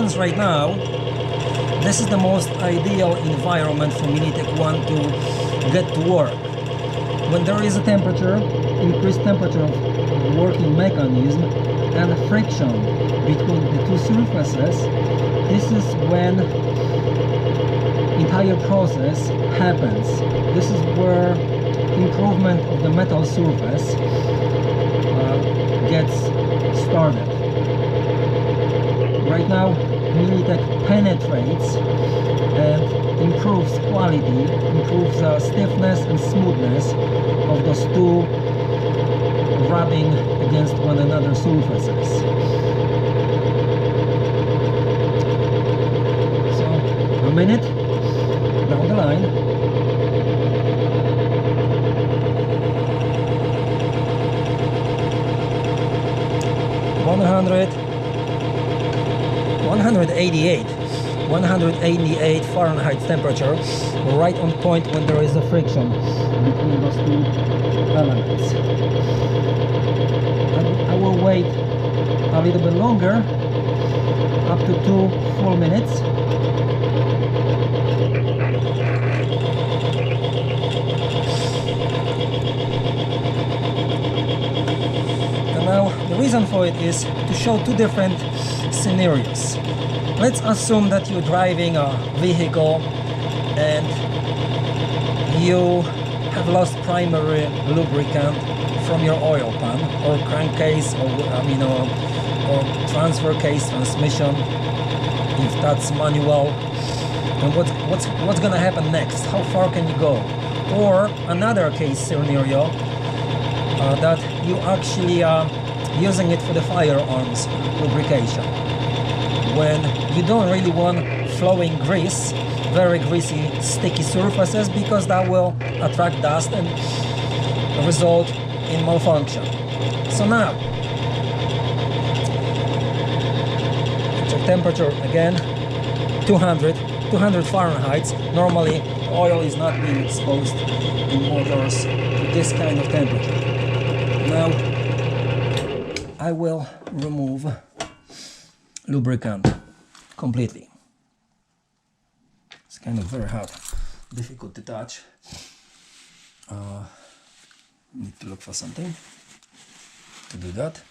happens right now, this is the most ideal environment for Militec1 to get to work. When there is a temperature, increased temperature of the working mechanism and friction between the two surfaces, this is when entire process happens. This is where improvement of the metal surface gets started. Right now, Militec penetrates and improves quality, improves stiffness and smoothness of those two rubbing against one another surfaces. So, a minute down the line. 188 Fahrenheit temperature, right on point when there is a friction between those two elements. I will wait a little bit longer, up to 2 full minutes. And now the reason for it is to show two different scenarios. Let's assume that you're driving a vehicle and you have lost primary lubricant from your oil pan or crankcase or transfer case transmission, if that's manual. And what's gonna happen next? How far can you go? Or another case scenario that you actually are using it for the firearms lubrication, when you don't really want flowing grease, very greasy, sticky surfaces, because that will attract dust and result in malfunction. So now, check temperature again, 200 Fahrenheit. Normally, oil is not being exposed in motors to this kind of temperature. Now, I will remove lubricant completely. It's kind of very hot, difficult to touch. Need to look for something to do that.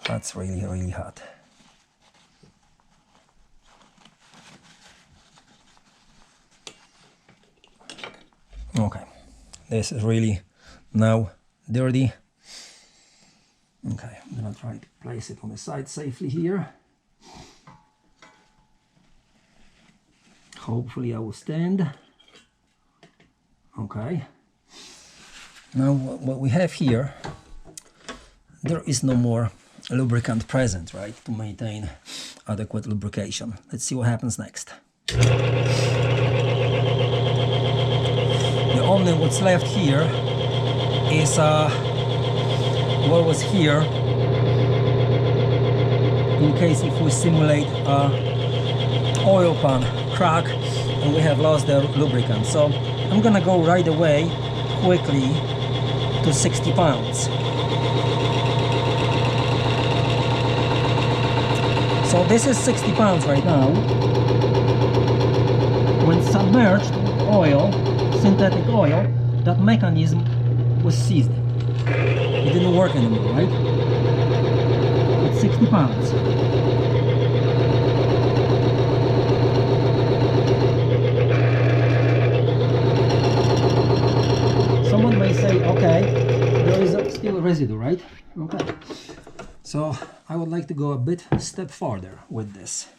That's really hot. Okay, this is really now dirty. Okay, I'm gonna try to place it on the side safely here. Hopefully I will stand. Okay. Now what we have here, there is no more lubricant present, right, to maintain adequate lubrication. Let's see what happens next. The only what's left here is what was here, in case if we simulate oil pan crack and we have lost the lubricant. So I'm gonna go right away quickly to 60 pounds. So this is 60 pounds right now. When submerged with oil, synthetic oil, that mechanism was seized. It didn't work anymore, right? It's 60 pounds. Someone may say, okay, there is still a residue, right? Okay. So I would like to go a bit step farther with this.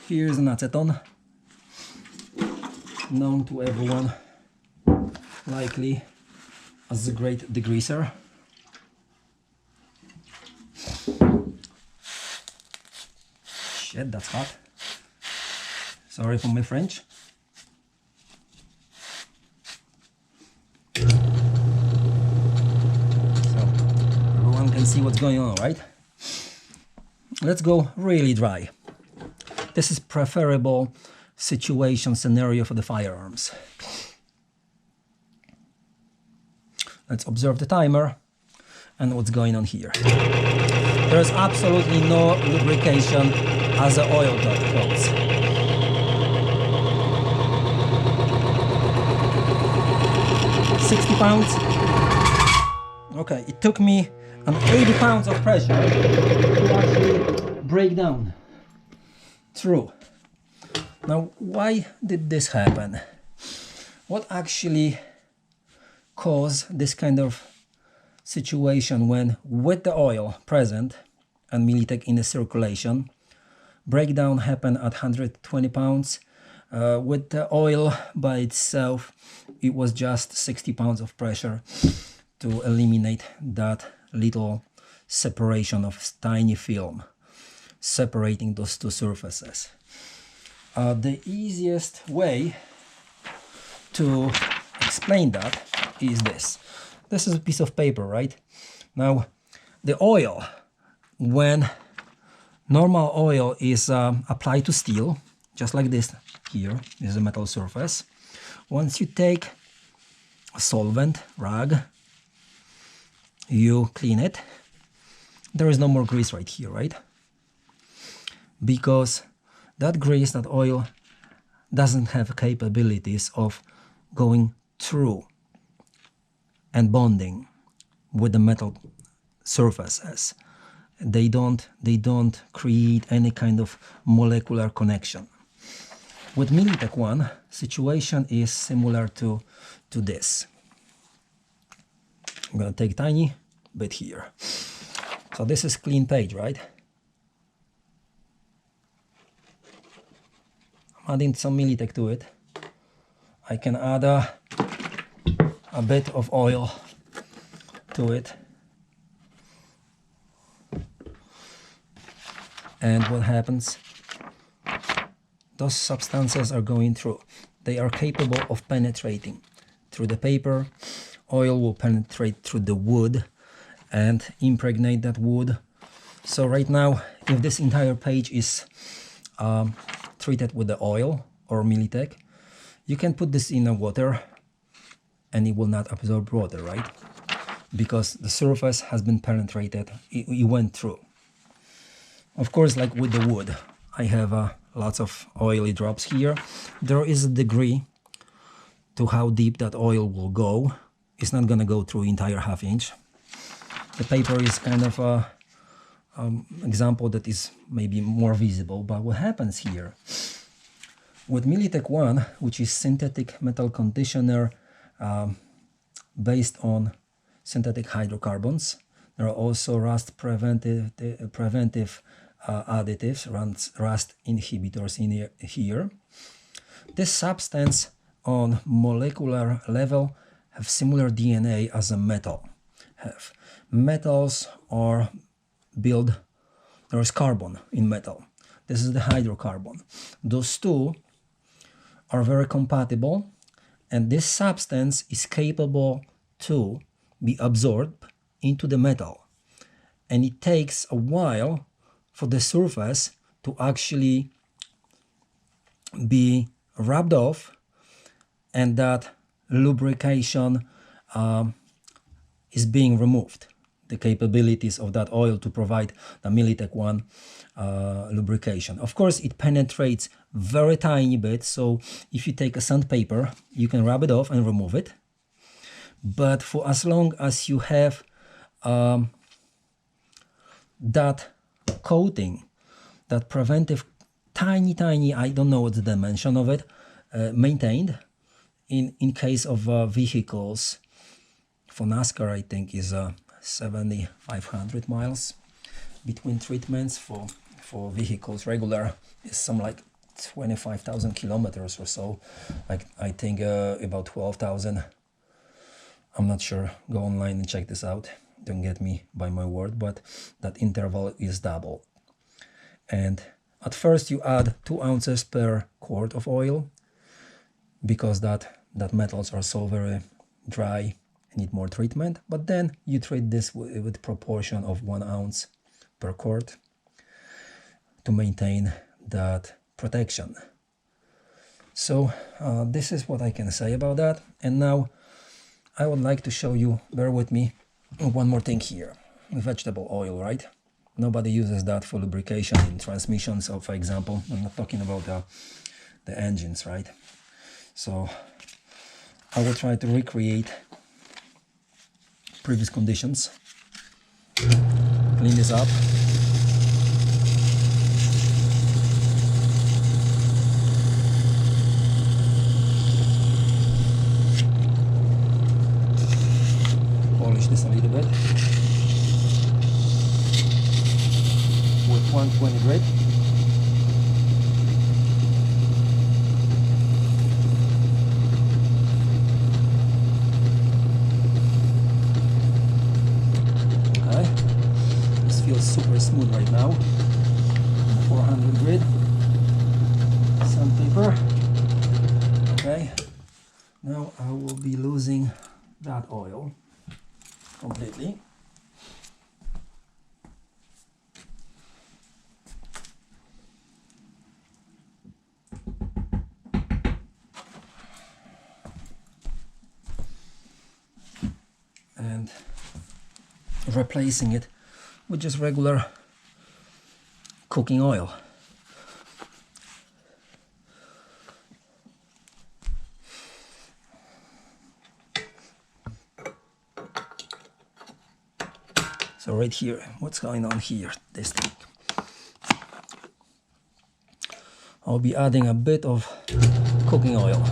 Here's an acetone, known to everyone likely as the great degreaser. Shit, that's hot. Sorry for my French. So everyone can see what's going on, right? Let's go really dry. This is preferable situation scenario for the firearms. Let's observe the timer and what's going on here. There's absolutely no lubrication as the oil goes. £60. Okay, it took me an 80 pounds of pressure to actually break down through. Now, why did this happen? What actually caused this kind of situation when, with the oil present and Militec in the circulation, breakdown happened at 120 pounds. With the oil by itself, it was just 60 pounds of pressure to eliminate that little separation of tiny film separating those two surfaces. The easiest way to explain that is this. This is a piece of paper, right? Now, the oil, when normal oil is applied to steel, just like this here, is a metal surface. Once you take a solvent, rag, you clean it, there is no more grease right here, right? Because that grease, that oil, doesn't have capabilities of going through and bonding with the metal surfaces. They don't create any kind of molecular connection. With Militec1, situation is similar to this. I'm gonna take tiny bit here. So this is clean page, right? I'm adding some Militec to it. I can add a bit of oil to it. And what happens? Those substances are going through. They are capable of penetrating through the paper. Oil will penetrate through the wood and impregnate that wood. So right now, if this entire page is treated with the oil or Militec, you can put this in the water and it will not absorb water, right? Because the surface has been penetrated, it went through. Of course, like with the wood, I have lots of oily drops here. There is a degree to how deep that oil will go. It's not gonna go through entire ½ inch. The paper is kind of a example that is maybe more visible, but what happens here? With Militec1, which is synthetic metal conditioner based on synthetic hydrocarbons, there are also rust preventive additives, rust inhibitors in here. This substance on molecular level have similar DNA as a metal have. Metals are built, there is carbon in metal. This is the hydrocarbon. Those two are very compatible, and this substance is capable to be absorbed into the metal. And it takes a while for the surface to actually be rubbed off, and that lubrication is being removed. The capabilities of that oil to provide the Militec1 lubrication. Of course, it penetrates very tiny bit, so if you take a sandpaper, you can rub it off and remove it. But for as long as you have that coating, that preventive tiny, I don't know what the dimension of it, maintained, in case of vehicles, for NASCAR I think is 7,500 miles between treatments. For vehicles regular is some like 25,000 kilometers or so, like I think about 12,000. I'm not sure, go online and check this out, don't get me by my word, but that interval is double. And at first you add 2 ounces per quart of oil, because that metals are so very dry, need more treatment, but then you treat this with proportion of 1 ounce per quart to maintain that protection. So this is what I can say about that. And now I would like to show you, bear with me, one more thing here. Vegetable oil, right? Nobody uses that for lubrication in transmissions, so for example, I'm not talking about the engines, right? So I will try to recreate previous conditions. Clean this up. Polish this a little bit with 120 grit. Okay, this feels super smooth right now. 400 grit, sandpaper. Okay, now I will be losing that oil completely. And replacing it with just regular cooking oil. So right here, what's going on here? This thing. I'll be adding a bit of cooking oil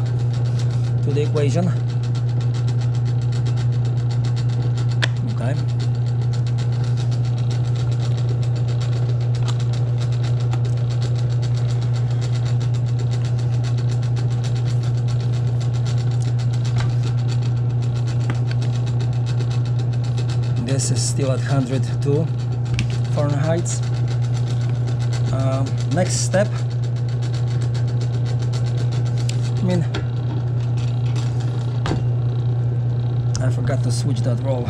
to the equation. Okay. This is still at 102 Fahrenheit. Next step, I forgot to switch that roll,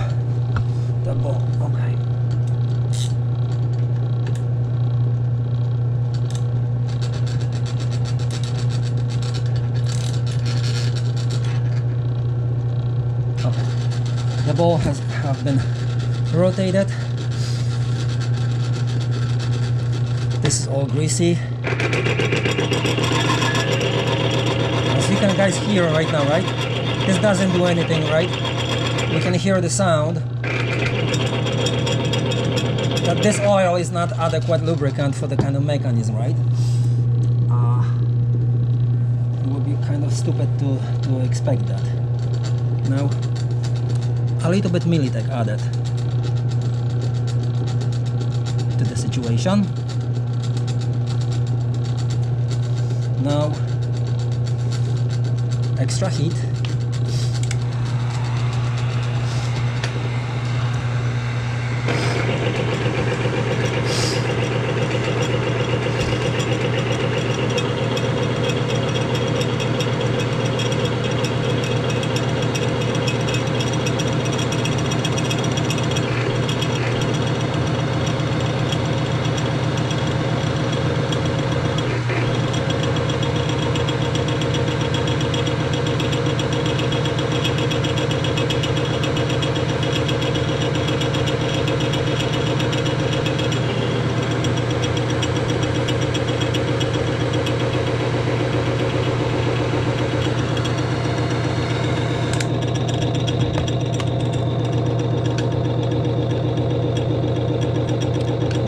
that ball. Okay. Okay. The ball have been rotated. This is all greasy. As you can guys hear right now, right? This doesn't do anything, right? We can hear the sound that this oil is not adequate lubricant for the kind of mechanism, right? It would be kind of stupid to expect that. Now, a little bit Militec added to the situation. Now, extra heat.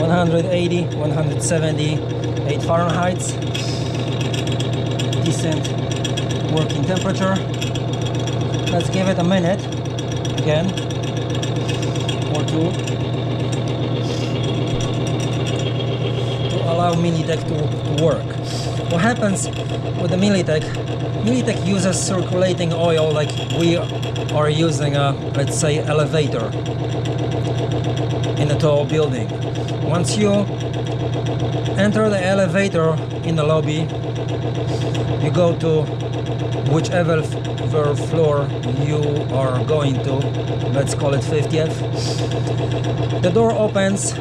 (180, 178 Fahrenheit). Decent working temperature. Let's give it a minute again or two to allow Militec to work. What happens with the Militec? Militec uses circulating oil like we are using a, let's say, elevator in a tall building. Once you enter the elevator in the lobby, you go to whichever floor you are going to, let's call it 50th. The door opens,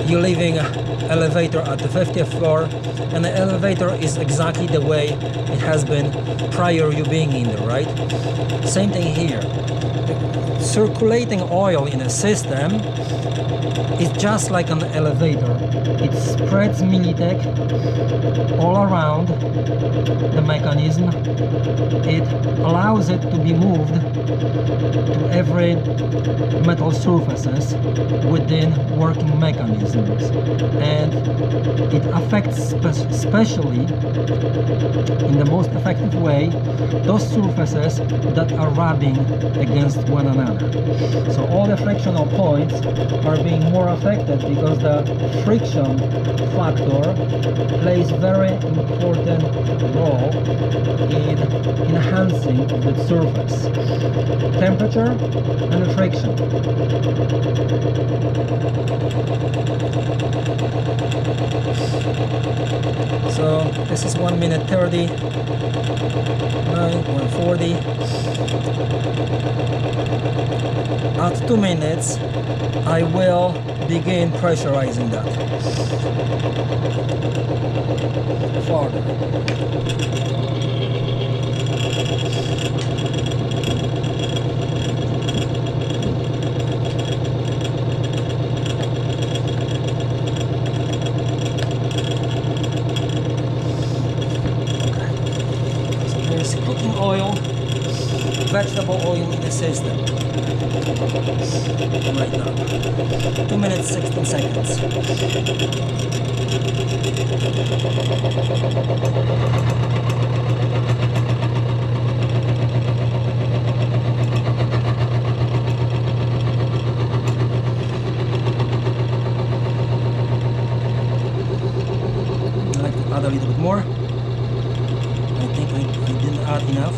you're leaving elevator at the 50th floor, and the elevator elevator is exactly the way it has been prior you being in there, right? Same thing here. Circulating oil in a system is just like an elevator. It spreads Militec all around the mechanism. It allows it to be moved to every metal surfaces within working mechanisms, and it affects especially in the most effective way those surfaces that are rubbing against one another. So all the frictional points are being more affected because the friction factor plays very important role in enhancing the surface. Temperature and friction. So this is 1 minute 30, 140. At 2 minutes I will begin pressurizing that further. Cooking oil, vegetable oil in the system right now. 2 minutes 16 seconds. I'd like to add a little bit more. I think I didn't add enough.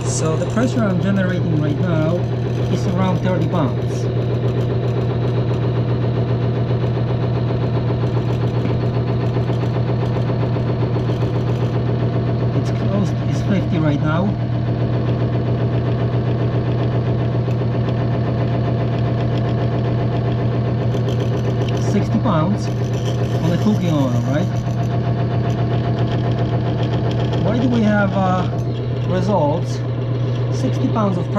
So the pressure I'm generating right now is around 30 pounds. It's close, it's 50 right now. £60 on the cooking oil, right? Why do we have results? £60 of